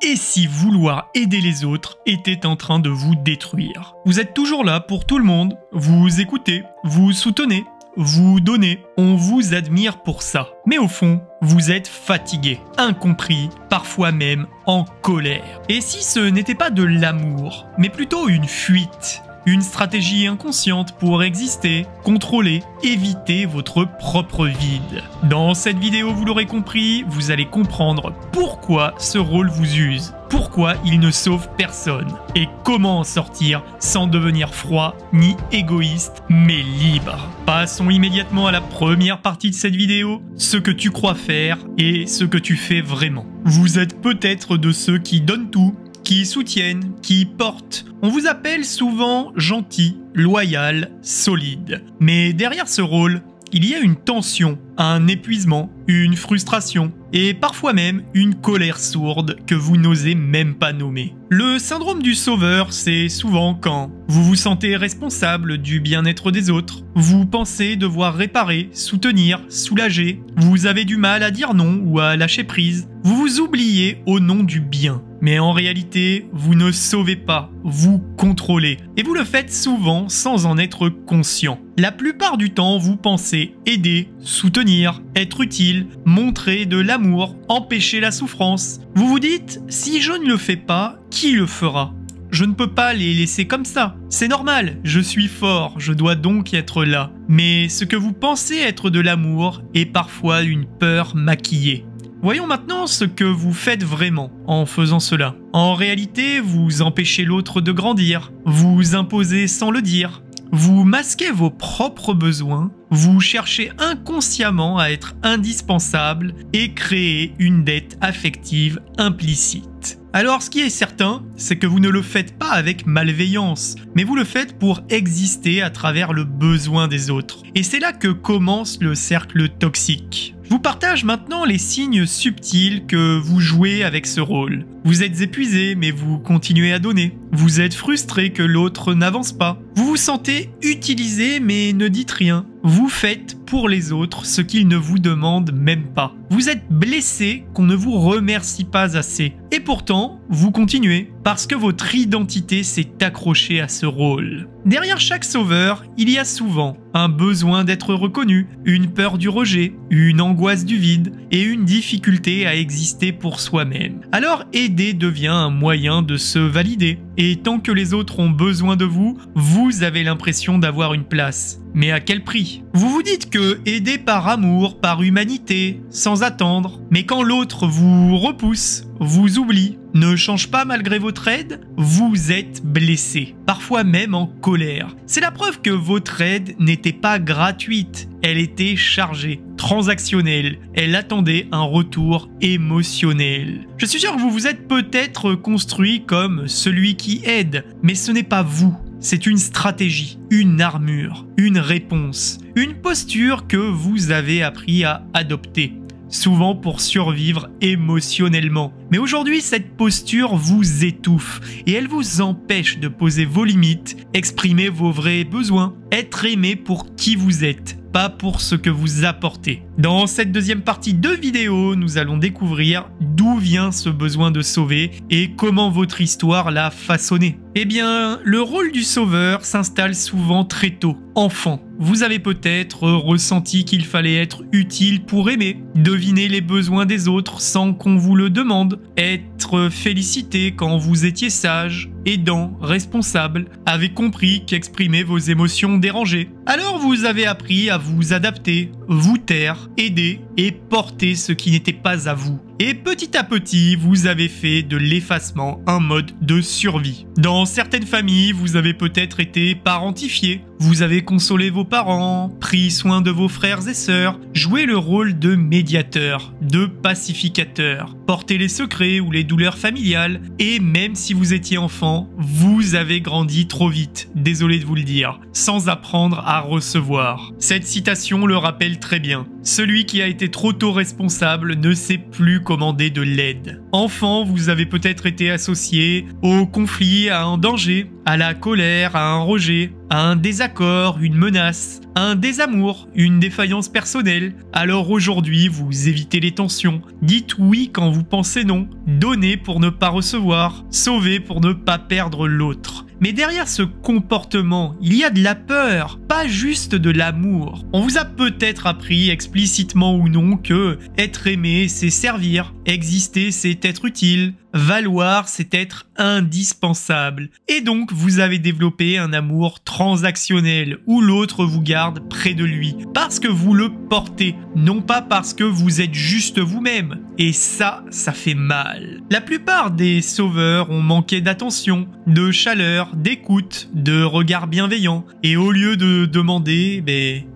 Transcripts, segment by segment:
Et si vouloir aider les autres était en train de vous détruire? Vous êtes toujours là pour tout le monde, vous écoutez, vous soutenez, vous donnez, on vous admire pour ça. Mais au fond, vous êtes fatigué, incompris, parfois même en colère. Et si ce n'était pas de l'amour, mais plutôt une fuite? Une stratégie inconsciente pour exister, contrôler, éviter votre propre vide. Dans cette vidéo, vous l'aurez compris, vous allez comprendre pourquoi ce rôle vous use, pourquoi il ne sauve personne, et comment en sortir sans devenir froid ni égoïste, mais libre. Passons immédiatement à la première partie de cette vidéo, ce que tu crois faire et ce que tu fais vraiment. Vous êtes peut-être de ceux qui donnent tout, qui soutiennent, qui portent. On vous appelle souvent gentil, loyal, solide. Mais derrière ce rôle, il y a une tension, un épuisement, une frustration et parfois même une colère sourde que vous n'osez même pas nommer. Le syndrome du sauveur, c'est souvent quand vous vous sentez responsable du bien-être des autres, vous pensez devoir réparer, soutenir, soulager, vous avez du mal à dire non ou à lâcher prise, vous vous oubliez au nom du bien. Mais en réalité, vous ne sauvez pas, vous contrôlez. Et vous le faites souvent sans en être conscient. La plupart du temps, vous pensez aider, soutenir, être utile, montrer de l'amour, empêcher la souffrance. Vous vous dites, si je ne le fais pas, qui le fera ? Je ne peux pas les laisser comme ça. C'est normal, je suis fort, je dois donc être là. Mais ce que vous pensez être de l'amour est parfois une peur maquillée. Voyons maintenant ce que vous faites vraiment en faisant cela. En réalité, vous empêchez l'autre de grandir, vous imposez sans le dire, vous masquez vos propres besoins, vous cherchez inconsciemment à être indispensable et créez une dette affective implicite. Alors ce qui est certain, c'est que vous ne le faites pas avec malveillance, mais vous le faites pour exister à travers le besoin des autres. Et c'est là que commence le cercle toxique. Je vous partage maintenant les signes subtils que vous jouez avec ce rôle. Vous êtes épuisé, mais vous continuez à donner. Vous êtes frustré que l'autre n'avance pas. Vous vous sentez utilisé, mais ne dites rien. Vous faites pour les autres ce qu'ils ne vous demandent même pas. Vous êtes blessé qu'on ne vous remercie pas assez. Et pourtant, vous continuez, parce que votre identité s'est accrochée à ce rôle. Derrière chaque sauveur, il y a souvent un besoin d'être reconnu, une peur du rejet, une angoisse du vide et une difficulté à exister pour soi-même. Alors aider devient un moyen de se valider. Et tant que les autres ont besoin de vous, vous avez l'impression d'avoir une place. Mais à quel prix? Vous vous dites que aider par amour, par humanité, sans attendre. Mais quand l'autre vous repousse, vous oublie, ne change pas malgré votre aide, vous êtes blessé, parfois même en colère. C'est la preuve que votre aide n'était pas gratuite, elle était chargée, transactionnelle, elle attendait un retour émotionnel. Je suis sûr que vous vous êtes peut-être construit comme celui qui aide, mais ce n'est pas vous. C'est une stratégie, une armure, une réponse, une posture que vous avez appris à adopter, souvent pour survivre émotionnellement. Mais aujourd'hui, cette posture vous étouffe et elle vous empêche de poser vos limites, exprimer vos vrais besoins, être aimé pour qui vous êtes, pas pour ce que vous apportez. Dans cette deuxième partie de vidéo, nous allons découvrir d'où vient ce besoin de sauver et comment votre histoire l'a façonné. Eh bien, le rôle du sauveur s'installe souvent très tôt, enfant. Vous avez peut-être ressenti qu'il fallait être utile pour aimer, deviner les besoins des autres sans qu'on vous le demande, être félicité quand vous étiez sage, aidant, responsable, avez compris qu'exprimer vos émotions dérangeait. Alors vous avez appris à vous adapter, vous taire, aider et porter ce qui n'était pas à vous. Et petit à petit, vous avez fait de l'effacement un mode de survie. Dans certaines familles, vous avez peut-être été parentifié, vous avez consolé vos parents, pris soin de vos frères et sœurs, joué le rôle de médiateur, de pacificateur, porté les secrets ou les douleurs familiales, et même si vous étiez enfant, vous avez grandi trop vite, désolé de vous le dire, sans apprendre à recevoir. Cette citation le rappelle très bien. Celui qui a été trop tôt responsable ne sait plus commander de l'aide. Enfant, vous avez peut-être été associé au conflit, à un danger, à la colère, à un rejet, à un désaccord, une menace, à un désamour, une défaillance personnelle. Alors aujourd'hui, vous évitez les tensions. Dites oui quand vous pensez non. Donnez pour ne pas recevoir. Sauvez pour ne pas perdre l'autre. Mais derrière ce comportement, il y a de la peur, pas juste de l'amour. On vous a peut-être appris explicitement ou non que être aimé, c'est servir, exister, c'est être utile, valoir, c'est être indispensable. Et donc, vous avez développé un amour transactionnel où l'autre vous garde près de lui parce que vous le portez, non pas parce que vous êtes juste vous-même. Et ça fait mal. La plupart des sauveurs ont manqué d'attention, de chaleur, d'écoute, de regard bienveillant. Et au lieu de demander,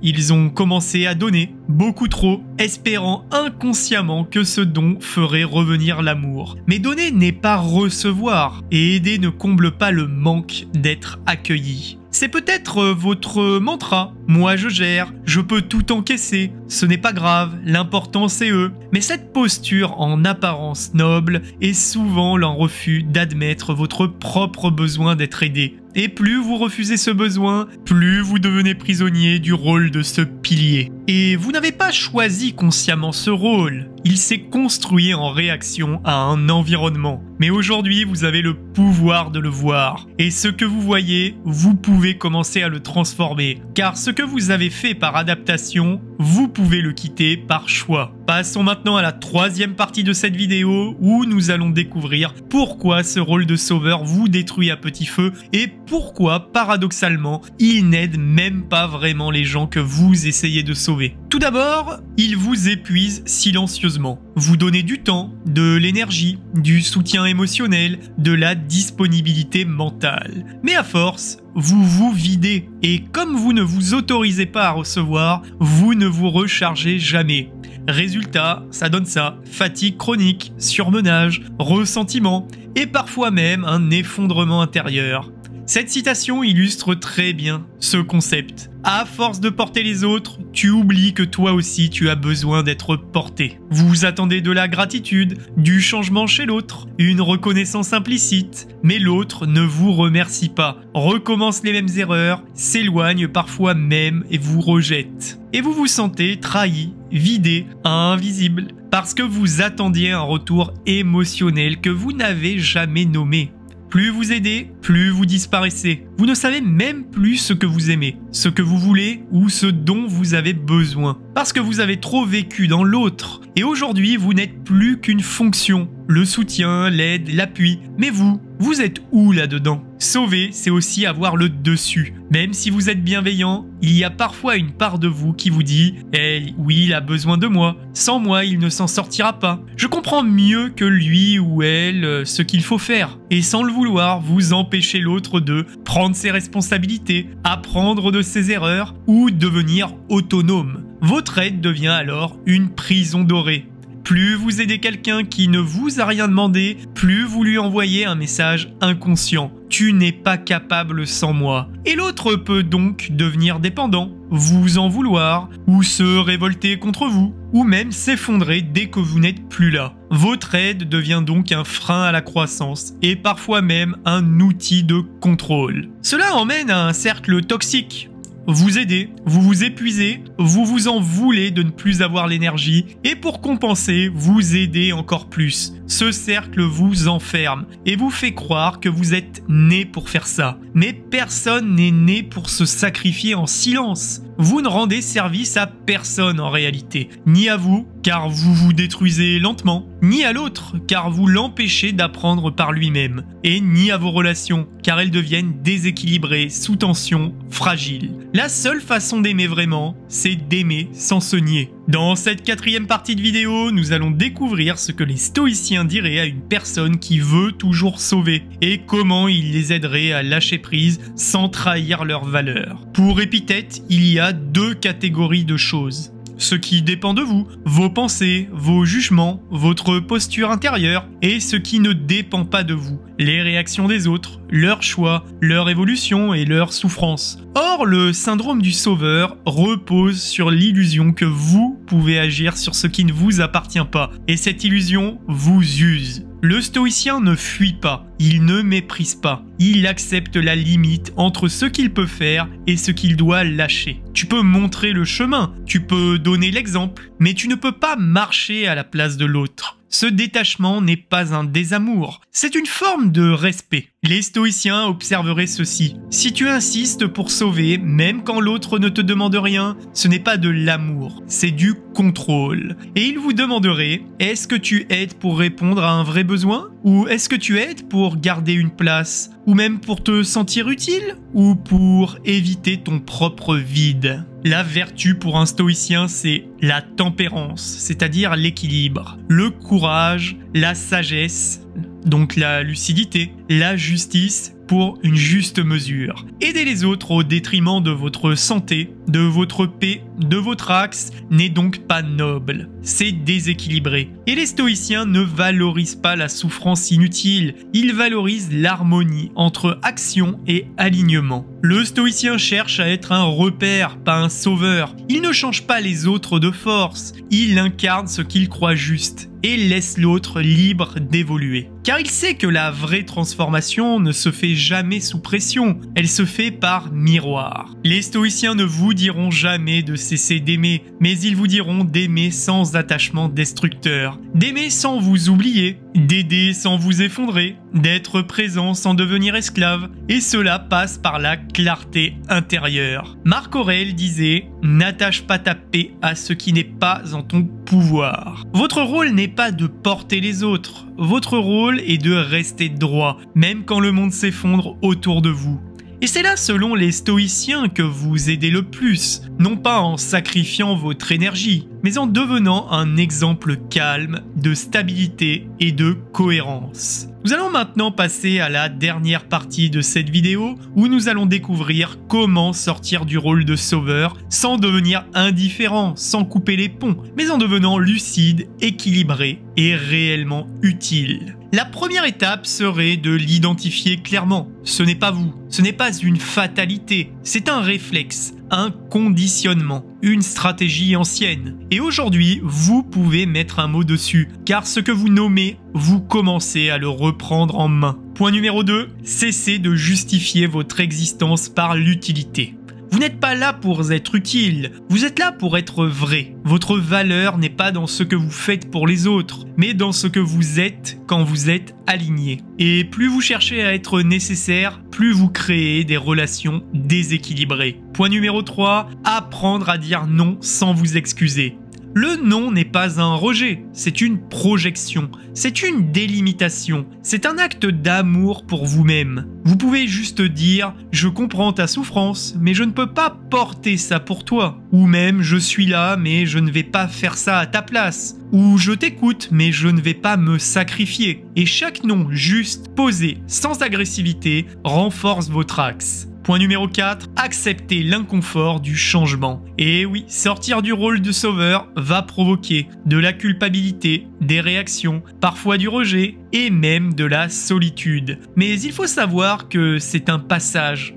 ils ont commencé à donner, beaucoup trop, espérant inconsciemment que ce don ferait revenir l'amour. Mais donner n'est pas recevoir, et aider ne comble pas le manque d'être accueilli. C'est peut-être votre mantra. Moi je gère, je peux tout encaisser, ce n'est pas grave, l'important c'est eux. Mais cette posture en apparence noble est souvent l'un refus d'admettre votre propre besoin d'être aidé. Et plus vous refusez ce besoin, plus vous devenez prisonnier du rôle de ce pilier. Et vous n'avez pas choisi consciemment ce rôle. Il s'est construit en réaction à un environnement. Mais aujourd'hui, vous avez le pouvoir de le voir. Et ce que vous voyez, vous pouvez commencer à le transformer. Car ce que vous avez fait par adaptation, vous pouvez le quitter par choix. Passons maintenant à la troisième partie de cette vidéo où nous allons découvrir pourquoi ce rôle de sauveur vous détruit à petit feu et pourquoi, paradoxalement, il n'aide même pas vraiment les gens que vous essayez de sauver. Tout d'abord, il vous épuise silencieusement. Vous donnez du temps, de l'énergie, du soutien émotionnel, de la disponibilité mentale. Mais à force, vous vous videz. Et comme vous ne vous autorisez pas à recevoir, vous ne vous rechargez jamais. Résultat, ça donne ça, fatigue chronique, surmenage, ressentiment et parfois même un effondrement intérieur. Cette citation illustre très bien ce concept. À force de porter les autres, tu oublies que toi aussi tu as besoin d'être porté. Vous attendez de la gratitude, du changement chez l'autre, une reconnaissance implicite, mais l'autre ne vous remercie pas, recommence les mêmes erreurs, s'éloigne parfois même et vous rejette. Et vous vous sentez trahi, vidé, invisible, parce que vous attendiez un retour émotionnel que vous n'avez jamais nommé. Plus vous aidez, plus vous disparaissez. Vous ne savez même plus ce que vous aimez, ce que vous voulez ou ce dont vous avez besoin. Parce que vous avez trop vécu dans l'autre. Et aujourd'hui, vous n'êtes plus qu'une fonction. Le soutien, l'aide, l'appui. Mais vous êtes où là-dedans? Sauver, c'est aussi avoir le dessus. Même si vous êtes bienveillant, il y a parfois une part de vous qui vous dit « oui, il a besoin de moi. Sans moi, il ne s'en sortira pas. Je comprends mieux que lui ou elle ce qu'il faut faire. » Et sans le vouloir, vous empêchez l'autre de prendre ses responsabilités, apprendre de ses erreurs ou devenir autonome. Votre aide devient alors une prison dorée. Plus vous aidez quelqu'un qui ne vous a rien demandé, plus vous lui envoyez un message inconscient. Tu n'es pas capable sans moi. Et l'autre peut donc devenir dépendant, vous en vouloir, ou se révolter contre vous, ou même s'effondrer dès que vous n'êtes plus là. Votre aide devient donc un frein à la croissance, et parfois même un outil de contrôle. Cela emmène à un cercle toxique. Vous aidez, vous vous épuisez, vous vous en voulez de ne plus avoir l'énergie et pour compenser, vous aidez encore plus. Ce cercle vous enferme et vous fait croire que vous êtes né pour faire ça. Mais personne n'est né pour se sacrifier en silence. Vous ne rendez service à personne en réalité, ni à vous, car vous vous détruisez lentement, ni à l'autre, car vous l'empêchez d'apprendre par lui-même, et ni à vos relations, car elles deviennent déséquilibrées, sous tension, fragiles. La seule façon d'aimer vraiment, c'est d'aimer sans se nier. Dans cette quatrième partie de vidéo, nous allons découvrir ce que les stoïciens diraient à une personne qui veut toujours sauver et comment ils les aideraient à lâcher prise sans trahir leurs valeurs. Pour Épithète, il y a deux catégories de choses. ce qui dépend de vous, vos pensées, vos jugements, votre posture intérieure et ce qui ne dépend pas de vous, les réactions des autres, leurs choix, leur évolution et leur souffrance. Or, le syndrome du sauveur repose sur l'illusion que vous pouvez agir sur ce qui ne vous appartient pas, et cette illusion vous use. Le stoïcien ne fuit pas, il ne méprise pas, il accepte la limite entre ce qu'il peut faire et ce qu'il doit lâcher. Tu peux montrer le chemin, tu peux donner l'exemple, mais tu ne peux pas marcher à la place de l'autre. Ce détachement n'est pas un désamour, c'est une forme de respect. Les stoïciens observeraient ceci. Si tu insistes pour sauver, même quand l'autre ne te demande rien, ce n'est pas de l'amour, c'est du contrôle. Et ils vous demanderaient, est-ce que tu aides pour répondre à un vrai besoin? Ou est-ce que tu aides pour garder une place? Ou même pour te sentir utile? Ou pour éviter ton propre vide? La vertu pour un stoïcien, c'est la tempérance, c'est-à-dire l'équilibre, le courage, la sagesse, donc la lucidité, la justice pour une juste mesure. Aider les autres au détriment de votre santé, de votre paix, de votre axe n'est donc pas noble, c'est déséquilibré. Et les stoïciens ne valorisent pas la souffrance inutile, ils valorisent l'harmonie entre action et alignement. Le stoïcien cherche à être un repère, pas un sauveur. Il ne change pas les autres de force, il incarne ce qu'il croit juste et laisse l'autre libre d'évoluer. Car il sait que la vraie transformation ne se fait jamais sous pression, elle se fait par miroir. Les stoïciens ne vous diront jamais de cesser d'aimer, mais ils vous diront d'aimer sans attachement destructeur, d'aimer sans vous oublier, d'aider sans vous effondrer, d'être présent sans devenir esclave, et cela passe par la clarté intérieure. Marc Aurèle disait « N'attache pas ta paix à ce qui n'est pas en ton pouvoir ». Votre rôle n'est pas de porter les autres, votre rôle est de rester droit, même quand le monde s'effondre autour de vous. Et c'est là, selon les stoïciens, que vous aidez le plus, non pas en sacrifiant votre énergie, mais en devenant un exemple calme, de stabilité et de cohérence. Nous allons maintenant passer à la dernière partie de cette vidéo où nous allons découvrir comment sortir du rôle de sauveur sans devenir indifférent, sans couper les ponts, mais en devenant lucide, équilibré et réellement utile. La première étape serait de l'identifier clairement. Ce n'est pas vous, ce n'est pas une fatalité, c'est un réflexe, un conditionnement, une stratégie ancienne. Et aujourd'hui, vous pouvez mettre un mot dessus, car ce que vous nommez, vous commencez à le reprendre en main. Point numéro 2, cessez de justifier votre existence par l'utilité. Vous n'êtes pas là pour être utile, vous êtes là pour être vrai. Votre valeur n'est pas dans ce que vous faites pour les autres, mais dans ce que vous êtes quand vous êtes aligné. Et plus vous cherchez à être nécessaire, plus vous créez des relations déséquilibrées. Point numéro 3, apprendre à dire non sans vous excuser. Le non n'est pas un rejet, c'est une projection, c'est une délimitation, c'est un acte d'amour pour vous-même. Vous pouvez juste dire « je comprends ta souffrance, mais je ne peux pas porter ça pour toi » ou même « je suis là, mais je ne vais pas faire ça à ta place » ou « je t'écoute, mais je ne vais pas me sacrifier » et chaque non juste, posé, sans agressivité, renforce votre axe. Point numéro 4, accepter l'inconfort du changement. Et oui, sortir du rôle de sauveur va provoquer de la culpabilité, des réactions, parfois du rejet et même de la solitude. Mais il faut savoir que c'est un passage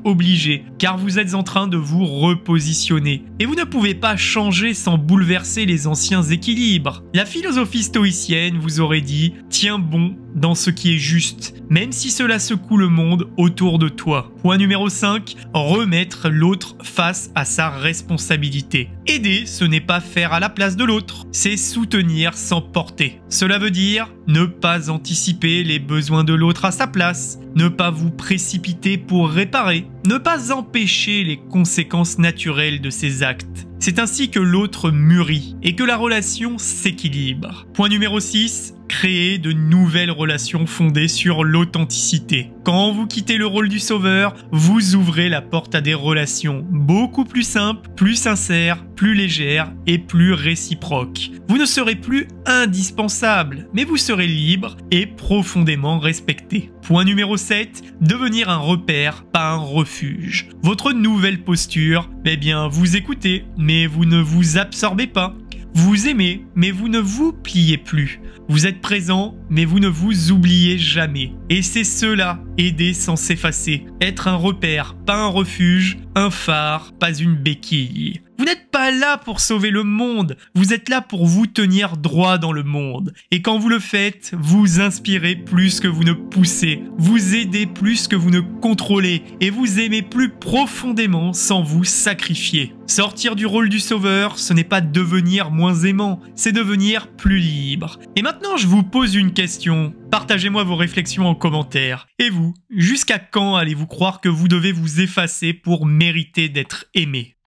obligé, car vous êtes en train de vous repositionner. Et vous ne pouvez pas changer sans bouleverser les anciens équilibres. La philosophie stoïcienne vous aurait dit « tiens bon dans ce qui est juste, même si cela secoue le monde autour de toi ». Point numéro 5, remettre l'autre face à sa responsabilité. Aider, ce n'est pas faire à la place de l'autre, c'est soutenir sans porter. Cela veut dire ne pas anticiper les besoins de l'autre à sa place, ne pas vous précipiter pour réparer, ne pas empêcher les conséquences naturelles de ses actes. C'est ainsi que l'autre mûrit et que la relation s'équilibre. Point numéro 6, créer de nouvelles relations fondées sur l'authenticité. Quand vous quittez le rôle du sauveur, vous ouvrez la porte à des relations beaucoup plus simples, plus sincères, plus légères et plus réciproques. Vous ne serez plus indispensable, mais vous serez libre et profondément respecté. Point numéro 7, devenir un repère, pas un refuge. Votre nouvelle posture, eh bien, vous écoutez, mais vous ne vous absorbez pas. Vous aimez, mais vous ne vous pliez plus. Vous êtes présent, mais vous ne vous oubliez jamais. Et c'est cela, aider sans s'effacer. Être un repère, pas un refuge, un phare, pas une béquille. Vous n'êtes pas là pour sauver le monde, vous êtes là pour vous tenir droit dans le monde. Et quand vous le faites, vous inspirez plus que vous ne poussez, vous aidez plus que vous ne contrôlez, et vous aimez plus profondément sans vous sacrifier. Sortir du rôle du sauveur, ce n'est pas devenir moins aimant, c'est devenir plus libre. Et maintenant, je vous pose une question. Partagez-moi vos réflexions en commentaire. Et vous, jusqu'à quand allez-vous croire que vous devez vous effacer pour mériter d'être aimé ?